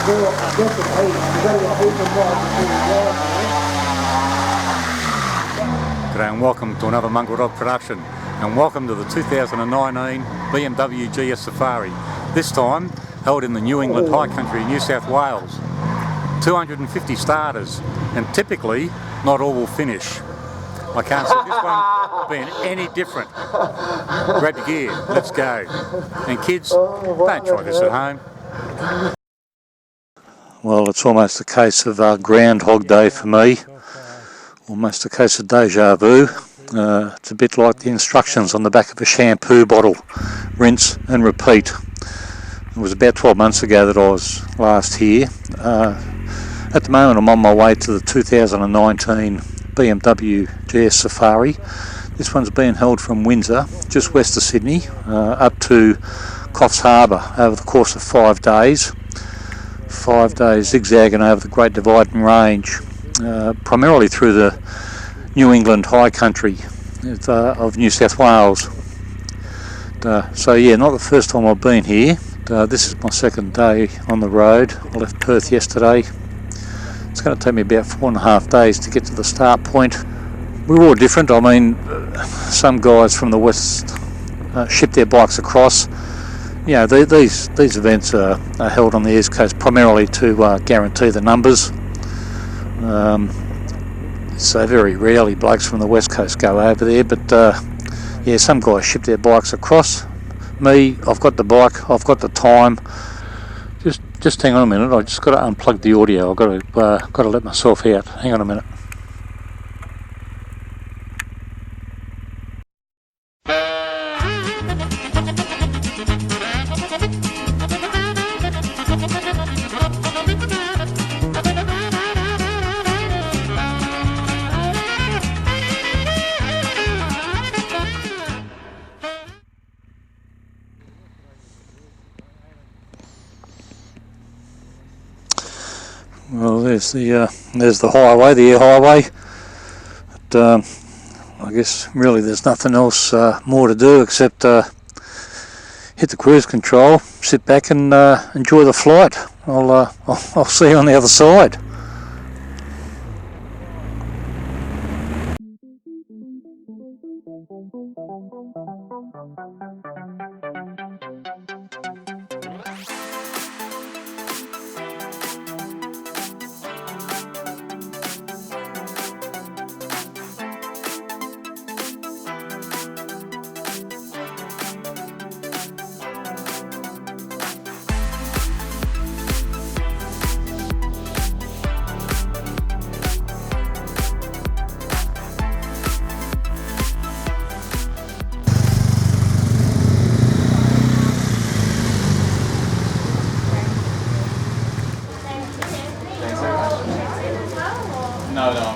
G'day and welcome to another Mongrel Dog production, and welcome to the 2019 BMW GS Safari, this time held in the New England High Country, New South Wales. 250 starters, and typically not all will finish. I can't see this one being any different. Grab your gear, let's go. And kids, don't try this at home. Well, it's almost a case of Groundhog Day for me. Almost a case of deja vu. It's a bit like the instructions on the back of a shampoo bottle. Rinse and repeat. It was about 12 months ago that I was last here. At the moment I'm on my way to the 2019 BMW GS Safari. This one's being held from Windsor, just west of Sydney, up to Coffs Harbour over the course of 5 days. 5 days zigzagging over the Great Dividing Range, primarily through the New England High Country of New South Wales. So yeah, not the first time I've been here. This is my second day on the road. I left Perth yesterday. It's going to take me about 4.5 days to get to the start point. We're all different. I mean, some guys from the west ship their bikes across. You know, these events are held on the East Coast primarily to guarantee the numbers. So very rarely blokes from the West Coast go over there, but yeah, some guys ship their bikes across. Me, I've got the bike, I've got the time. Just hang on a minute. I just got to unplug the audio. I've got to let myself out. Hang on a minute. Well, there's the highway, the air highway. But, I guess really there's nothing else more to do except hit the cruise control, sit back and enjoy the flight. I'll see you on the other side. No.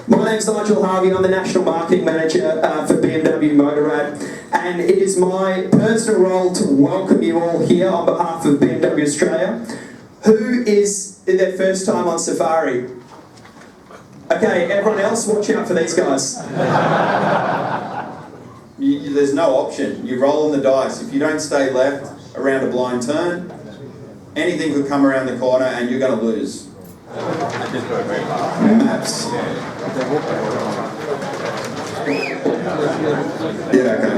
My name's Nigel Harvey. I'm the National Marketing Manager for BMW Motorrad, and it is my personal role to welcome you all here on behalf of BMW Australia. Who is their first time on safari? Okay, everyone else, watch out for these guys. There's no option. You roll on the dice. If you don't stay left around a blind turn, anything could come around the corner and you're going to lose. Maps. Yeah, okay.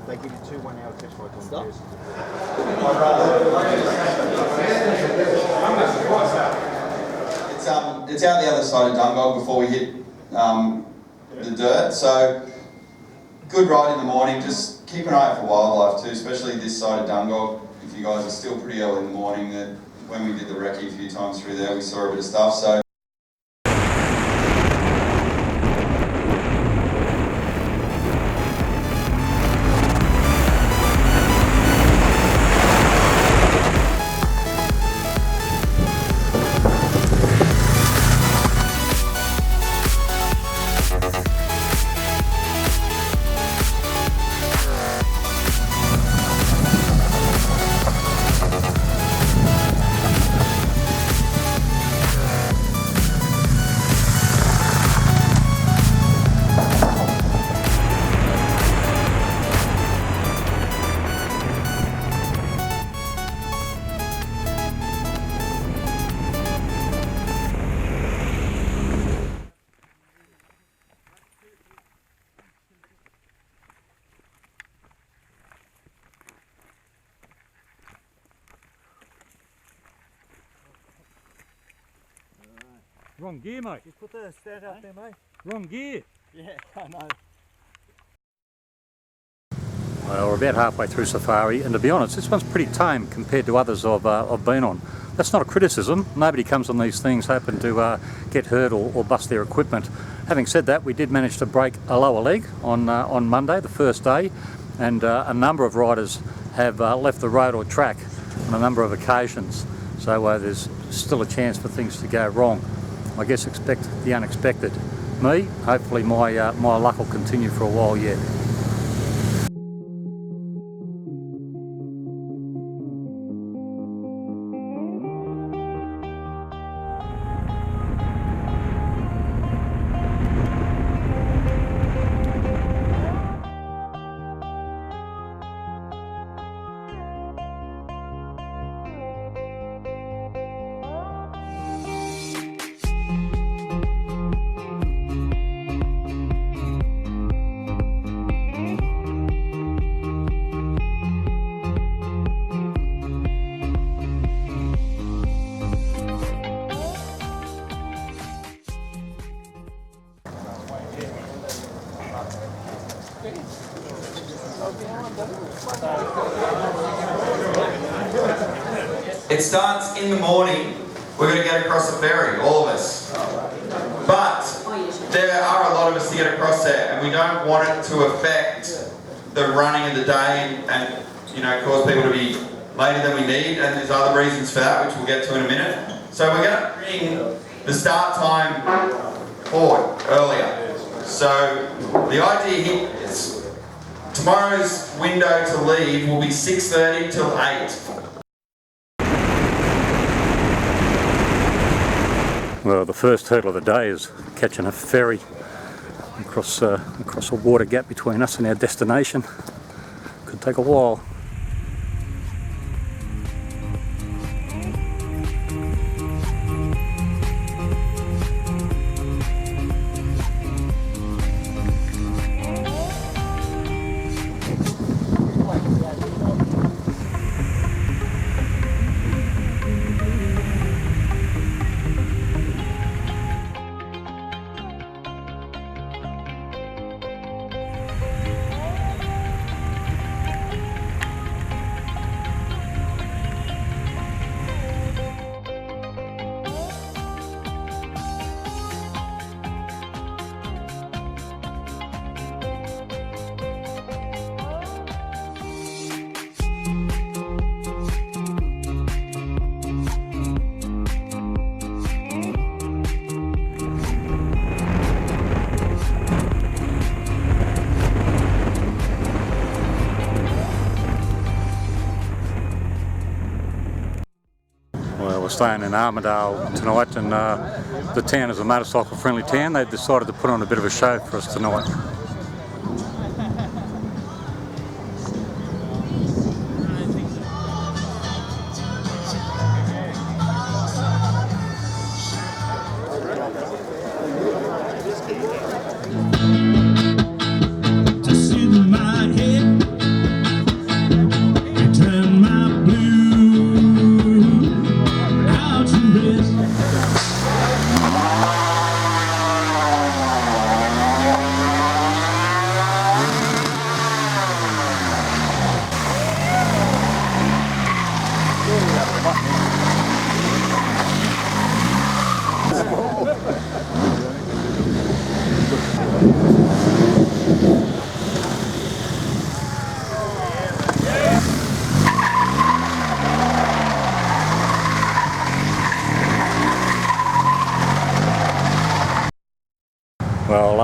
They give you 2 1-hour test rides on Stop. theirs. It's out the other side of Dungog before we hit the dirt. So good ride in the morning. Just keep an eye out for wildlife too, especially this side of Dungog. If you guys are still pretty early in the morning, that when we did the recce a few times through there, we saw a bit of stuff. So. Wrong gear, mate. You put the stand out there, mate. Wrong gear. Yeah, I know. Well, we're about halfway through Safari, and to be honest, this one's pretty tame compared to others I've been on. That's not a criticism. Nobody comes on these things hoping to get hurt or bust their equipment. Having said that, we did manage to break a lower leg on Monday, the first day, and a number of riders have left the road or track on a number of occasions. So there's still a chance for things to go wrong. I guess expect the unexpected. Me, hopefully my luck will continue for a while yet. It starts in the morning. We're going to get across the ferry, all of us. But there are a lot of us to get across there, and we don't want it to affect the running of the day and cause people to be later than we need. And there's other reasons for that, which we'll get to in a minute. So we're going to bring the start time forward earlier. So the idea here is tomorrow's window to leave will be 6:30 till 8. Well, the first hurdle of the day is catching a ferry across a water gap between us and our destination. Could take a while. Well, we're staying in Armidale tonight, and the town is a motorcycle friendly town. They've decided to put on a bit of a show for us tonight. Just in my head,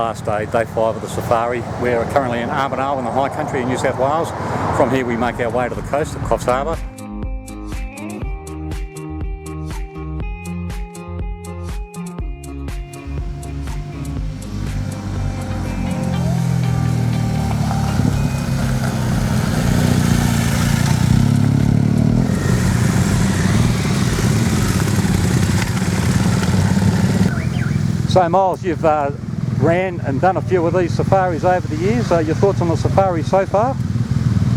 last day, day 5 of the safari. We're currently in Arbanale in the high country in New South Wales. From here we make our way to the coast at Coffs Harbour. So Miles, you've ran and done a few of these safaris over the years. Your thoughts on the safari so far?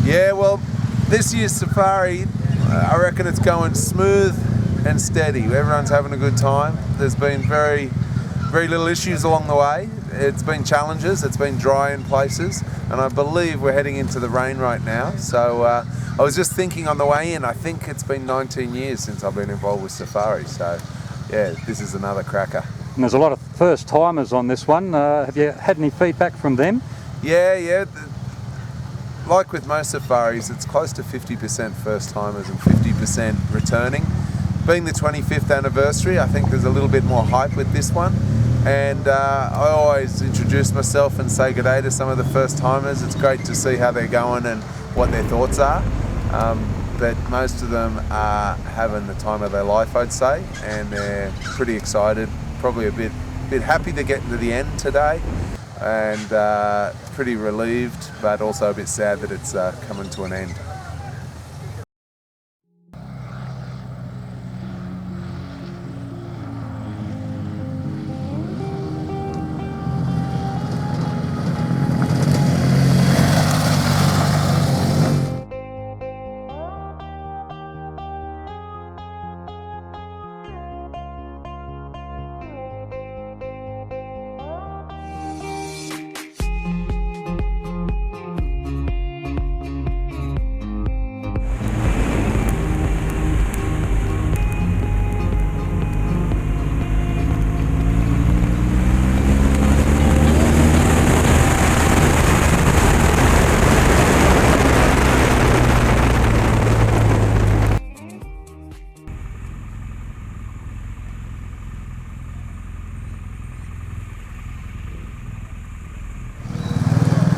Yeah, well, this year's safari, I reckon it's going smooth and steady. Everyone's having a good time. There's been very little issues along the way. It's been challenges, it's been dry in places, and I believe we're heading into the rain right now. So I was just thinking on the way in, I think it's been 19 years since I've been involved with safari. So yeah, this is another cracker. And there's a lot of first timers on this one. Have you had any feedback from them? Yeah. Like with most safaris, it's close to 50% first timers and 50% returning. Being the 25th anniversary, I think there's a little bit more hype with this one. And I always introduce myself and say good day to some of the first timers. It's great to see how they're going and what their thoughts are. But most of them are having the time of their life, I'd say, and they're pretty excited. Probably a bit happy they're getting to the end today, and pretty relieved, but also a bit sad that it's coming to an end.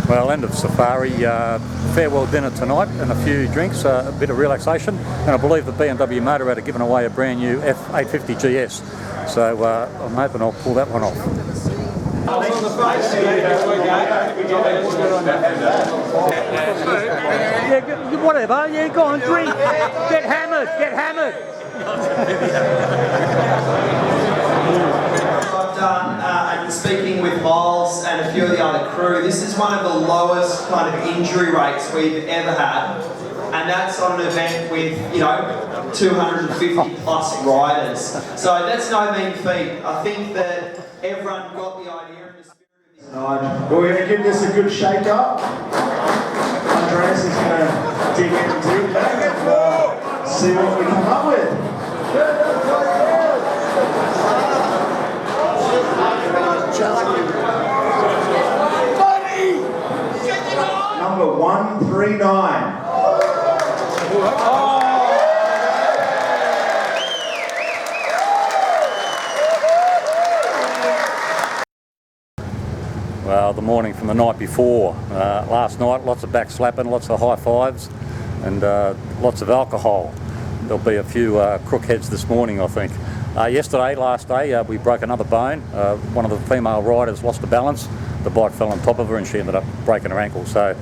Well, end of safari, farewell dinner tonight and a few drinks, a bit of relaxation, and I believe the BMW Motorrad are giving away a brand new F850 GS, so I'm hoping I'll pull that one off. Yeah, whatever, yeah, go on, drink, get hammered, I've done and speaking with Miles and a few of the other crew, this is one of the lowest kind of injury rates we've ever had, and that's on an event with 250 plus riders. So that's no mean feat. I think that everyone got the idea and the spirit of this. We're going to give this a good shake up. Andreas is going to dig in deep and see what we come up with. Number 139. Well, the morning from the night before. Last night, lots of back slapping, lots of high fives, and lots of alcohol. There'll be a few crookheads this morning, I think. Yesterday, last day, we broke another bone. One of the female riders lost the balance. The bike fell on top of her and she ended up breaking her ankle. So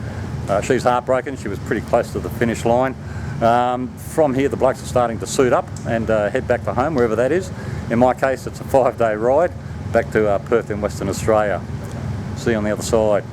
she's heartbroken. She was pretty close to the finish line. From here, the blokes are starting to suit up and head back to home, wherever that is. In my case, it's a 5-day ride back to Perth in Western Australia. See you on the other side.